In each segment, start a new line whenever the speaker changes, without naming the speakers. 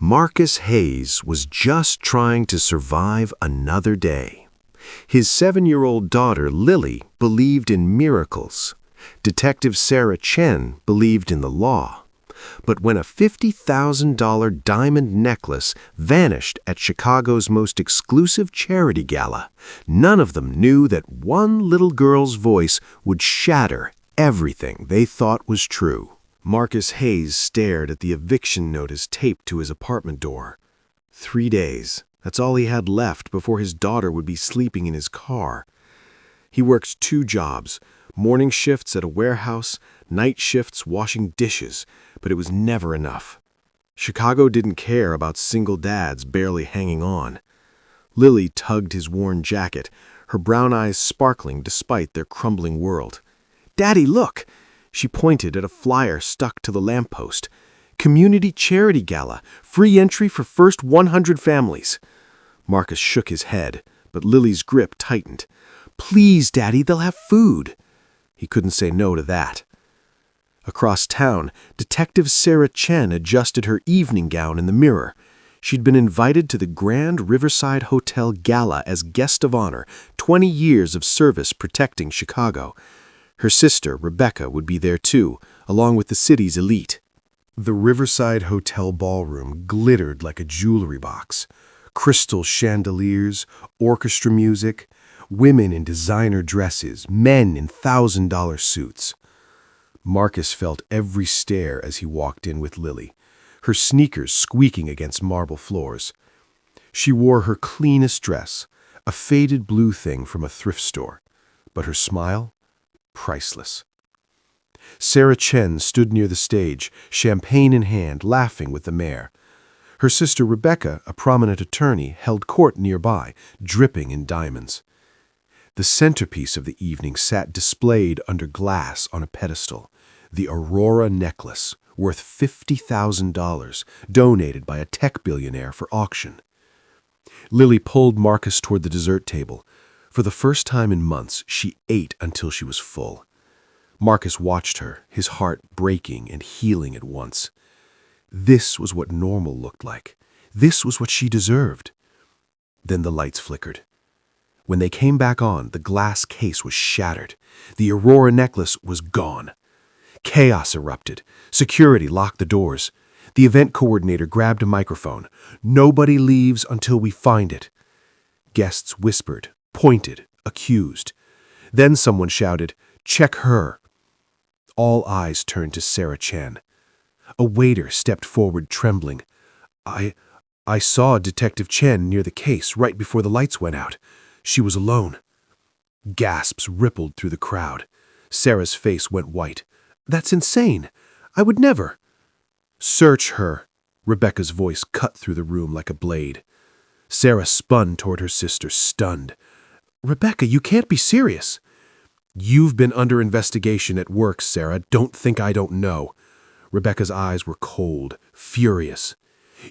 Marcus Hayes was just trying to survive another day. His 7-year-old daughter, Lily, believed in miracles. Detective Sarah Chen believed in the law. But when a $50,000 diamond necklace vanished at Chicago's most exclusive charity gala, none of them knew that one little girl's voice would shatter everything they thought was true. Marcus Hayes stared at the eviction notice taped to his apartment door. 3 days. That's all he had left before his daughter would be sleeping in his car. He worked 2 jobs, morning shifts at a warehouse, night shifts washing dishes, but it was never enough. Chicago didn't care about single dads barely hanging on. Lily tugged his worn jacket, her brown eyes sparkling despite their crumbling world. "Daddy, look!" She pointed at a flyer stuck to the lamppost. "Community Charity Gala, free entry for first 100 families." Marcus shook his head, but Lily's grip tightened. "Please, Daddy, they'll have food." He couldn't say no to that. Across town, Detective Sarah Chen adjusted her evening gown in the mirror. She'd been invited to the Grand Riverside Hotel Gala as guest of honor, 20 years of service protecting Chicago. Her sister, Rebecca, would be there too, along with the city's elite. The Riverside Hotel ballroom glittered like a jewelry box. Crystal chandeliers, orchestra music, women in designer dresses, men in $1,000 suits. Marcus felt every stare as he walked in with Lily, her sneakers squeaking against marble floors. She wore her cleanest dress, a faded blue thing from a thrift store, but her smile, priceless. Sarah Chen stood near the stage, champagne in hand, laughing with the mayor. Her sister Rebecca, a prominent attorney, held court nearby, dripping in diamonds. The centerpiece of the evening sat displayed under glass on a pedestal, the Aurora necklace, worth $50,000, donated by a tech billionaire for auction. Lily pulled Marcus toward the dessert table. For the first time in months, she ate until she was full. Marcus watched her, his heart breaking and healing at once. This was what normal looked like. This was what she deserved. Then the lights flickered. When they came back on, the glass case was shattered. The Aurora necklace was gone. Chaos erupted. Security locked the doors. The event coordinator grabbed a microphone. "Nobody leaves until we find it." Guests whispered, pointed, accused. Then someone shouted, "Check her." All eyes turned to Sarah Chen. A waiter stepped forward, trembling. I saw Detective Chen near the case right before the lights went out. She was alone." Gasps rippled through the crowd. Sarah's face went white. "That's insane. I would never." "Search her." Rebecca's voice cut through the room like a blade. Sarah spun toward her sister, stunned. "Rebecca, you can't be serious." "You've been under investigation at work, Sarah. Don't think I don't know." Rebecca's eyes were cold, furious.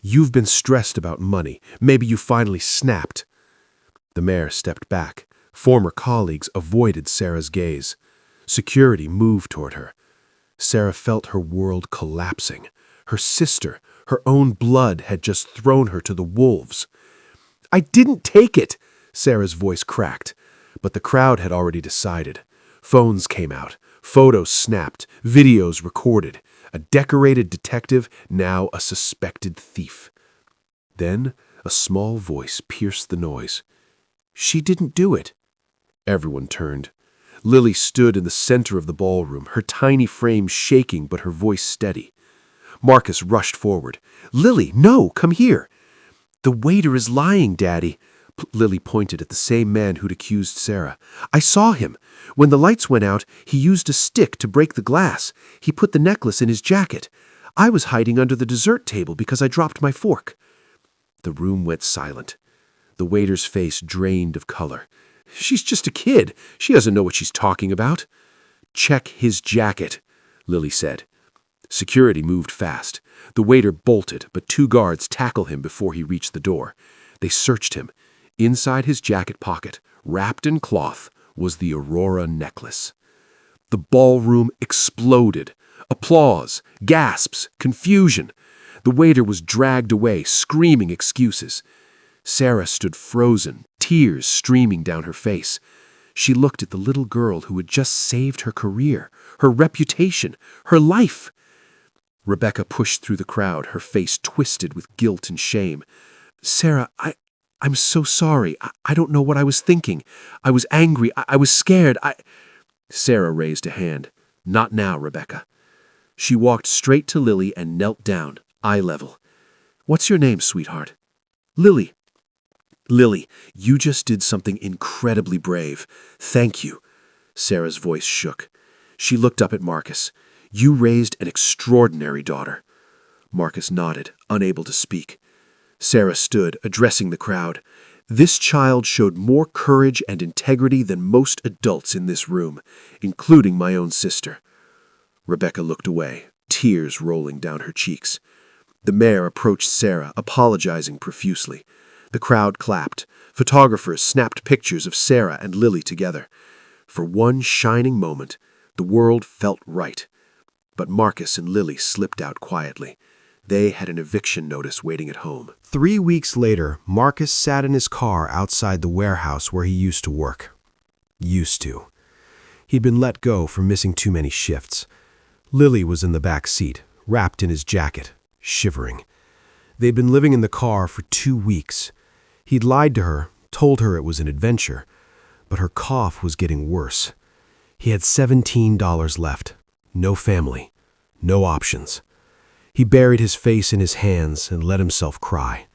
"You've been stressed about money. Maybe you finally snapped." The mayor stepped back. Former colleagues avoided Sarah's gaze. Security moved toward her. Sarah felt her world collapsing. Her sister, her own blood, had just thrown her to the wolves. "I didn't take it!" Sarah's voice cracked. But the crowd had already decided. Phones came out. Photos snapped. Videos recorded. A decorated detective, now a suspected thief. Then a small voice pierced the noise. "She didn't do it." Everyone turned. Lily stood in the center of the ballroom, her tiny frame shaking but her voice steady. Marcus rushed forward. "Lily, no, come here." "The waiter is lying, Daddy." Lily pointed at the same man who'd accused Sarah. "I saw him. When the lights went out, he used a stick to break the glass. He put the necklace in his jacket. I was hiding under the dessert table because I dropped my fork." The room went silent. The waiter's face drained of color. "She's just a kid. She doesn't know what she's talking about." "Check his jacket," Lily said. Security moved fast. The waiter bolted, but 2 guards tackled him before he reached the door. They searched him. Inside his jacket pocket, wrapped in cloth, was the Aurora necklace. The ballroom exploded. Applause, gasps, confusion.
The waiter was dragged away, screaming excuses. Sarah stood frozen, tears streaming down her face. She looked at the little girl who had just saved her career, her reputation, her life. Rebecca pushed through the crowd, her face twisted with guilt and shame. "Sarah, I'm so sorry. I don't know what I was thinking. I was angry. I was scared. Sarah raised a hand. "Not now, Rebecca." She walked straight to Lily and knelt down, eye level. "What's your name, sweetheart?" "Lily." "Lily, you just did something incredibly brave. Thank you." Sarah's voice shook. She looked up at Marcus. "You raised an extraordinary daughter." Marcus nodded, unable to speak. Sarah stood, addressing the crowd. "This child showed more courage and integrity than most adults in this room, including my own sister." Rebecca looked away, tears rolling down her cheeks. The mayor approached Sarah, apologizing profusely. The crowd clapped. Photographers snapped pictures of Sarah and Lily together. For one shining moment, the world felt right. But Marcus and Lily slipped out quietly. They had an eviction notice waiting at home.
3 weeks later, Marcus sat in his car outside the warehouse where he used to work. Used to. He'd been let go for missing too many shifts. Lily was in the back seat, wrapped in his jacket, shivering. They'd been living in the car for 2 weeks. He'd lied to her, told her it was an adventure, but her cough was getting worse. He had $17 left. No family. No options. He buried his face in his hands and let himself cry.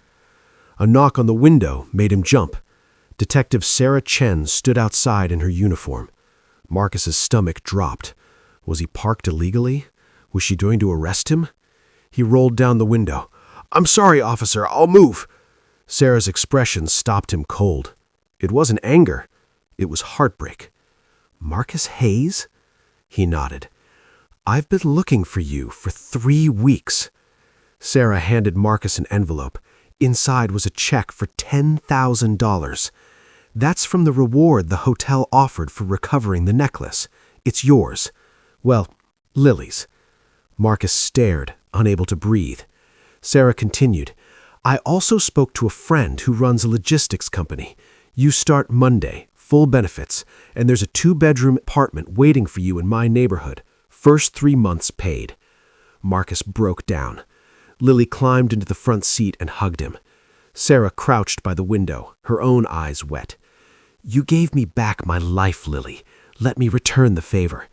A knock on the window made him jump. Detective Sarah Chen stood outside in her uniform. Marcus's stomach dropped. Was he parked illegally? Was she going to arrest him? He rolled down the window. "I'm sorry, officer, I'll move." Sarah's expression stopped him cold. It wasn't anger. It was heartbreak. "Marcus Hayes?" He nodded. "I've been looking for you for 3 weeks." Sarah handed Marcus an envelope. Inside was a check for $10,000. "That's from the reward the hotel offered for recovering the necklace. It's yours. Well, Lily's." Marcus stared, unable to breathe. Sarah continued, "I also spoke to a friend who runs a logistics company. You start Monday, full benefits, and there's a 2-bedroom apartment waiting for you in my neighborhood. First 3 months paid." Marcus broke down. Lily climbed into the front seat and hugged him. Sarah crouched by the window, her own eyes wet. "You gave me back my life, Lily. Let me return the favor."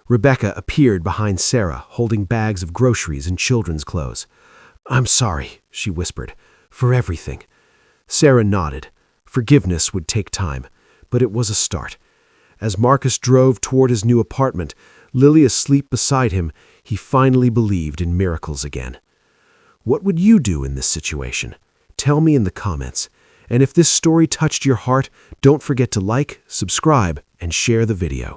Rebecca appeared behind Sarah, holding bags of groceries and children's clothes. "I'm sorry," she whispered, "for everything." Sarah nodded. Forgiveness would take time, but it was a start. As Marcus drove toward his new apartment, Lily asleep beside him, he finally believed in miracles again. What would you do in this situation? Tell me in the comments. And if this story touched your heart, don't forget to like, subscribe, and share the video.